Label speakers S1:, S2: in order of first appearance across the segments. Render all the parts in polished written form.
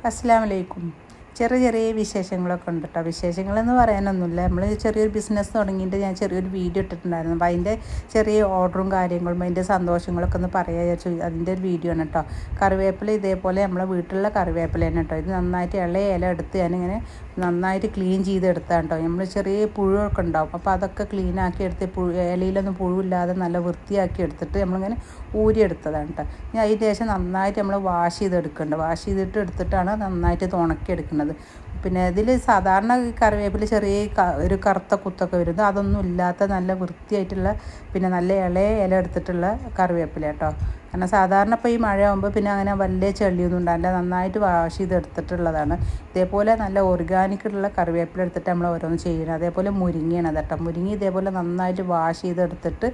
S1: അസ്സലാമു അലൈക്കും. ചെറിയ ചെറിയ വിശേഷങ്ങളൊക്കെ ഉണ്ട് കേട്ടോ. വിശേഷങ്ങളെന്ന് പറയാനൊന്നുമില്ല. നമ്മൾ ചെറിയൊരു ബിസിനസ് തുടങ്ങിയിട്ട് ഞാൻ ചെറിയൊരു വീഡിയോ ഇട്ടിട്ടുണ്ടായിരുന്നു. അപ്പോൾ അതിൻ്റെ ചെറിയ ഓർഡറും കാര്യങ്ങളും അതിൻ്റെ സന്തോഷങ്ങളൊക്കെ ഒന്ന് പറയാൻ വിചാരിച്ചു. അതിൻ്റെ ഒരു വീഡിയോ ആണ് കേട്ടോ. കറിവേപ്പില ഇതേപോലെ നമ്മളെ വീട്ടിലുള്ള കറിവേപ്പില തന്നെ കേട്ടോ. ഇത് നന്നായിട്ട് ഇളയ ഇല എടുത്ത് ഞാനിങ്ങനെ നന്നായിട്ട് ക്ലീൻ ചെയ്തെടുത്താണ് കേട്ടോ. നമ്മൾ ചെറിയ പുഴുവൊക്കെ ഉണ്ടാവും, അപ്പോൾ അതൊക്കെ ക്ലീനാക്കി എടുത്ത് ഇലയിലൊന്നും പുഴുവില്ലാതെ നല്ല വൃത്തിയാക്കി എടുത്തിട്ട് നമ്മളിങ്ങനെ ഊരിയെടുത്തതാണ് കേട്ടോ. ഇനി അതിന് ശേഷം നന്നായിട്ട് നമ്മൾ വാഷ് ചെയ്തെടുക്കുന്നുണ്ട്. വാഷ് ചെയ്തിട്ട് എടുത്തിട്ടാണ് നന്നായിട്ട് ഇത് ഉണക്കി എടുക്കുന്നത്. പിന്നെ ഇതിൽ സാധാരണ കറിവേപ്പില ചെറിയ ഒരു കറുത്ത കുത്തൊക്കെ വരുന്നത്, അതൊന്നും ഇല്ലാത്ത നല്ല വൃത്തിയായിട്ടുള്ള പിന്നെ നല്ല ഇളയ ഇല എടുത്തിട്ടുള്ള കറിവേപ്പില കേട്ടോ. കാരണം സാധാരണ ഇപ്പോൾ ഈ മഴയാകുമ്പോൾ പിന്നെ അങ്ങനെ വലിയ ചെളിയൊന്നും ഉണ്ടാവില്ല. നന്നായിട്ട് വാഷ് ചെയ്തെടുത്തിട്ടുള്ളതാണ്. ഇതേപോലെ നല്ല ഓർഗാനിക്കുള്ള കറിവേപ്പില എടുത്തിട്ട് നമ്മൾ ഓരോന്ന് ചെയ്യുന്നത്. അതേപോലെ മുരിങ്ങയാണ് കേട്ടോ. മുരിങ്ങ ഇതേപോലെ നന്നായിട്ട് വാഷ് ചെയ്തെടുത്തിട്ട്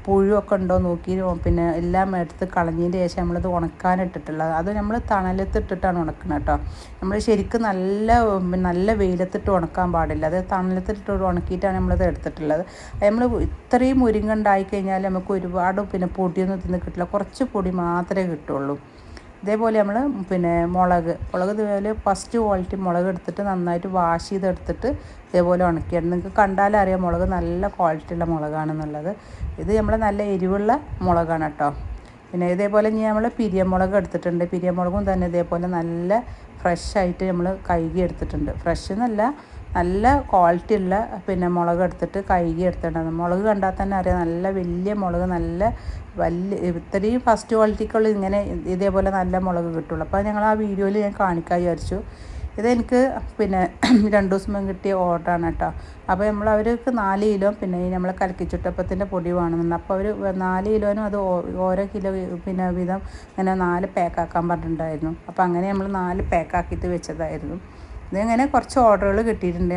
S1: പുഴുവൊക്കെ ഉണ്ടോ നോക്കി പിന്നെ എല്ലാം എടുത്ത് കളഞ്ഞതിന് ശേഷം നമ്മളത് ഉണക്കാനിട്ടിട്ടുള്ളത്. അത് നമ്മൾ തണലത്തിട്ടിട്ടാണ് ഉണക്കുന്നത് കേട്ടോ. നമ്മൾ ശരിക്കും നല്ല വെയിലത്തിട്ട് ഉണക്കാൻ പാടില്ല. അത് തണലത്തിട്ട് ഉണക്കിയിട്ടാണ് നമ്മളത് എടുത്തിട്ടുള്ളത്. നമ്മൾ ഇത്രയും മുരിങ്ങ ഉണ്ടായിക്കഴിഞ്ഞാൽ നമുക്ക് ഒരുപാട് പിന്നെ പൊടിയൊന്നും തിന്ന് കിട്ടില്ല. കുറച്ച് പൊടി മാത്രമേ കിട്ടുള്ളൂ. ഇതേപോലെ നമ്മൾ പിന്നെ മുളക് ഇതേപോലെ ഫസ്റ്റ് ക്വാളിറ്റി മുളക് എടുത്തിട്ട് നന്നായിട്ട് വാഷ് ചെയ്തെടുത്തിട്ട് ഇതേപോലെ ഉണക്കിയാണ്. നിങ്ങൾക്ക് കണ്ടാലറിയാം മുളക് നല്ല ക്വാളിറ്റിയുള്ള മുളകാണെന്നുള്ളത്. ഇത് നമ്മൾ നല്ല എരിവുള്ള മുളകാണ് കേട്ടോ. പിന്നെ ഇതേപോലെ നമ്മൾ പിരിയമുളക് എടുത്തിട്ടുണ്ട്. പിരിയമുളകും തന്നെ ഇതേപോലെ നല്ല ഫ്രഷായിട്ട് നമ്മൾ കഴുകി എടുത്തിട്ടുണ്ട്. ഫ്രഷ് എന്നല്ല, നല്ല ക്വാളിറ്റി ഉള്ള പിന്നെ മുളക് എടുത്തിട്ട് കഴുകി എടുത്തിട്ടുണ്ട്. മുളക് കണ്ടാൽ തന്നെ അറിയാം നല്ല വലിയ മുളക്, നല്ല ഇത്രയും ഫസ്റ്റ് ക്വാളിറ്റിക്കുള്ള ഇങ്ങനെ ഇതേപോലെ നല്ല മുളക് കിട്ടുള്ളൂ. അപ്പോൾ ഞങ്ങൾ ആ വീഡിയോയിൽ ഞാൻ കാണിക്കാൻ വിചാരിച്ചു. ഇതെനിക്ക് പിന്നെ 2 ദിവസം മുമ്പ് കിട്ടിയ ഓർഡറാണ് കേട്ടോ. അപ്പോൾ അവർക്ക് 4 കിലോ പിന്നെ നമ്മൾ കലക്കിച്ചുട്ടപ്പത്തിൻ്റെ പൊടി വേണമെന്നുണ്ട്. അപ്പോൾ അവർ 4 കിലോനും അത് ഓരോ കിലോ പിന്നെ വീതം ഇങ്ങനെ 4 പാക്കാക്കാൻ പറഞ്ഞിട്ടുണ്ടായിരുന്നു. അപ്പോൾ അങ്ങനെ നമ്മൾ 4 പാക്കാക്കിയിട്ട് വെച്ചതായിരുന്നു. ഇതിങ്ങനെ കുറച്ച് ഓർഡറുകൾ കിട്ടിയിട്ടുണ്ട്.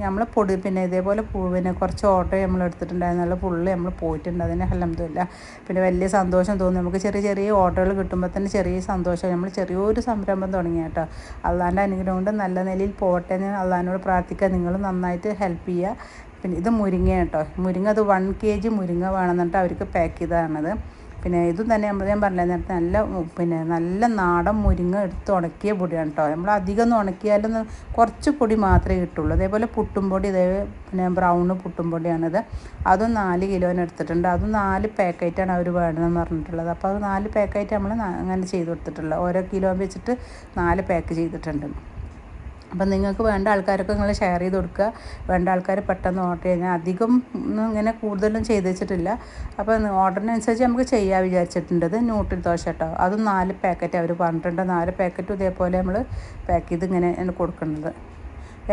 S1: നമ്മൾ പൊടി പിന്നെ ഇതേപോലെ പിന്നെ കുറച്ച് ഓർഡർ നമ്മൾ എടുത്തിട്ടുണ്ടായിരുന്നു. നല്ല ഫുള്ള് നമ്മൾ പോയിട്ടുണ്ട്. അതിന് അൽഹംദുലില്ലാ പിന്നെ വലിയ സന്തോഷം തോന്നി. നമുക്ക് ചെറിയ ചെറിയ ഓർഡറുകൾ കിട്ടുമ്പോൾ തന്നെ ചെറിയ സന്തോഷം. നമ്മൾ ചെറിയൊരു സംരംഭം തുടങ്ങി കേട്ടോ. അള്ളാൻ്റെ അനുഗ്രഹം കൊണ്ട് നല്ല നിലയിൽ പോകട്ടെ എന്ന് അള്ളാഹിനോട് പ്രാർത്ഥിക്കുക. നിങ്ങൾ നന്നായിട്ട് ഹെൽപ്പ് ചെയ്യുക. പിന്നെ ഇത് മുരിങ്ങ കേട്ടോ. മുരിങ്ങ അത് 1 kg മുരിങ്ങ വേണമെന്നിട്ട് അവർക്ക് പാക്ക് ചെയ്തതാണത്. പിന്നെ ഇതും തന്നെ ഞാൻ പറഞ്ഞ നേരത്തെ നല്ല നാടൻ മുരിങ്ങ എടുത്ത് ഉണക്കിയ പൊടിയാണ് കേട്ടോ. നമ്മൾ അധികം ഒന്നും ഉണക്കിയാലൊന്നും കുറച്ച് പൊടി മാത്രമേ കിട്ടുള്ളൂ. അതേപോലെ പുട്ടുംപൊടി, പിന്നെ ബ്രൗണ് പുട്ടുംപൊടിയാണിത്. അതും 4 കിലോന് എടുത്തിട്ടുണ്ട്. അതും 4 പാക്കായിട്ടാണ് അവർ വേണമെന്ന് പറഞ്ഞിട്ടുള്ളത്. അപ്പോൾ അത് 4 പാക്കായിട്ട് നമ്മൾ അങ്ങനെ ചെയ്ത് കൊടുത്തിട്ടുള്ളത്. ഓരോ കിലോ വെച്ചിട്ട് 4 പാക്ക് ചെയ്തിട്ടുണ്ട്. അപ്പം നിങ്ങൾക്ക് വേണ്ട ആൾക്കാരൊക്കെ നിങ്ങൾ ഷെയർ ചെയ്ത് കൊടുക്കുക. വേണ്ട ആൾക്കാർ പെട്ടെന്ന് ഓർഡർ കഴിഞ്ഞാൽ അധികം ഇങ്ങനെ കൂടുതലും ചെയ്ത് വെച്ചിട്ടില്ല. അപ്പോൾ ഓർഡറിനനുസരിച്ച് നമുക്ക് ചെയ്യാൻ വിചാരിച്ചിട്ടുണ്ട്. ന്യൂട്രി ദോശ കേട്ടോ. അതും 4 പാക്കറ്റ് അവർ പറഞ്ഞിട്ടുണ്ട്. 4 പാക്കറ്റും ഇതേപോലെ നമ്മൾ പാക്ക് ചെയ്ത് ഇങ്ങനെ കൊടുക്കുന്നത്.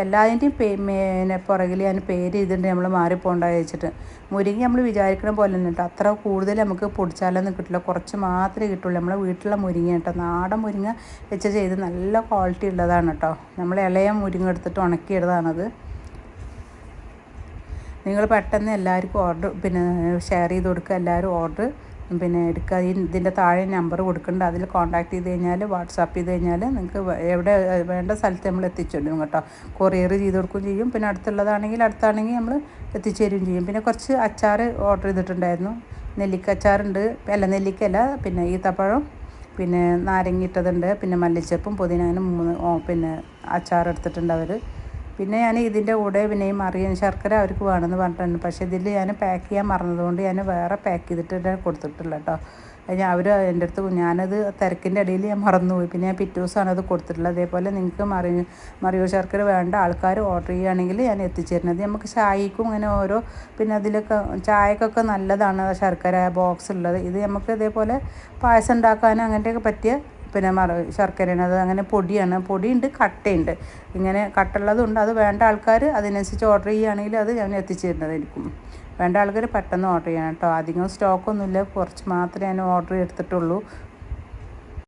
S1: എല്ലാതിൻ്റെയും പിന്നെ പുറകിൽ ഞാൻ പേര് ചെയ്തിട്ടുണ്ട്. നമ്മൾ മാറിപ്പോണ്ട വെച്ചിട്ട് മുരിങ്ങ നമ്മൾ വിചാരിക്കണ പോലെ തന്നെ കേട്ടോ. അത്ര കൂടുതൽ നമുക്ക് പൊടിച്ചാലൊന്നും കിട്ടില്ല. കുറച്ച് മാത്രമേ കിട്ടുള്ളൂ. നമ്മളെ വീട്ടിലുള്ള മുരിങ്ങ കേട്ടോ. നാടൻ മുരിങ്ങ വെച്ച് ചെയ്ത് നല്ല ക്വാളിറ്റി ഉള്ളതാണ് കേട്ടോ. നമ്മൾ ഇളയ മുരിങ്ങ എടുത്തിട്ട് ഉണക്കിയിടുന്നതാണത്. നിങ്ങൾ പെട്ടെന്ന് എല്ലാവർക്കും ഓർഡർ പിന്നെ ഷെയർ ചെയ്ത് കൊടുക്കുക. എല്ലാവരും ഓർഡർ പിന്നെ എടുക്കുക. ഇതിൻ്റെ താഴെ നമ്പർ കൊടുക്കുന്നുണ്ട്. അതിൽ കോൺടാക്ട് ചെയ്ത് കഴിഞ്ഞാൽ, വാട്സാപ്പ് ചെയ്ത് കഴിഞ്ഞാൽ നിങ്ങൾക്ക് എവിടെ വേണ്ട സ്ഥലത്ത് നമ്മൾ എത്തിച്ചുതരും കേട്ടോ. കൊറിയർ ചെയ്ത് കൊടുക്കുകയും ചെയ്യും. പിന്നെ അടുത്താണെങ്കിൽ നമ്മൾ എത്തിച്ചേരുകയും ചെയ്യും. പിന്നെ കുറച്ച് അച്ചാർ ഓർഡർ ചെയ്തിട്ടുണ്ടായിരുന്നു. നെല്ലിക്ക അച്ചാറുണ്ട്, നെല്ലിക്കല്ല പിന്നെ ഈത്തപ്പഴം, പിന്നെ നാരങ്ങ ഇട്ടതുണ്ട്, പിന്നെ മല്ലിച്ചപ്പും പുതിന, അങ്ങനെ 3 പിന്നെ അച്ചാർ എടുത്തിട്ടുണ്ട് അവർ. പിന്നെ ഞാൻ ഇതിൻ്റെ കൂടെ പിന്നെ ഈ മറിയൻ ശർക്കര അവർക്ക് വേണമെന്ന് പറഞ്ഞിട്ടുണ്ട്. പക്ഷേ ഇതിൽ ഞാൻ പാക്ക് ചെയ്യാൻ മറന്നതുകൊണ്ട് ഞാൻ വേറെ പാക്ക് ചെയ്തിട്ട് കൊടുത്തിട്ടില്ല കേട്ടോ. അവർ എൻ്റെ അടുത്ത് ഞാനത് തിരക്കിൻ്റെ ഇടയിൽ ഞാൻ മറന്നുപോയി. പിന്നെ ഞാൻ പിറ്റേ ദിവസമാണ് അത് കൊടുത്തിട്ടുള്ളത്. അതേപോലെ നിങ്ങൾക്ക് മറിയോ ശർക്കര വേണ്ട ആൾക്കാർ ഓർഡർ ചെയ്യുകയാണെങ്കിൽ ഞാൻ എത്തിച്ചേരുന്നത്. നമുക്ക് ചായക്കും അങ്ങനെ ഓരോ പിന്നെ അതിലൊക്കെ ചായക്കൊക്കെ നല്ലതാണ് ശർക്കര ബോക്സ് ഉള്ളത്. ഇത് നമുക്ക് ഇതേപോലെ പായസം ഉണ്ടാക്കാനും അങ്ങനത്തെയൊക്കെ പറ്റിയ പിന്നെ ശർക്കരയാണ്. അത് അങ്ങനെ പൊടിയുണ്ട്, കട്ടയുണ്ട്. ഇങ്ങനെ കട്ടുള്ളതുണ്ട്. അത് വേണ്ട ആൾക്കാർ അതിനനുസരിച്ച് ഓർഡർ ചെയ്യുകയാണെങ്കിൽ അത് ഞാൻ എത്തിച്ചു തരുന്നതായിരിക്കും. വേണ്ട ആൾക്കാർ പെട്ടെന്ന് ഓർഡർ ചെയ്യണം കേട്ടോ. അധികം സ്റ്റോക്കൊന്നുമില്ല, കുറച്ച് മാത്രമേ ഞാൻ ഓർഡർ എടുത്തിട്ടുള്ളൂ.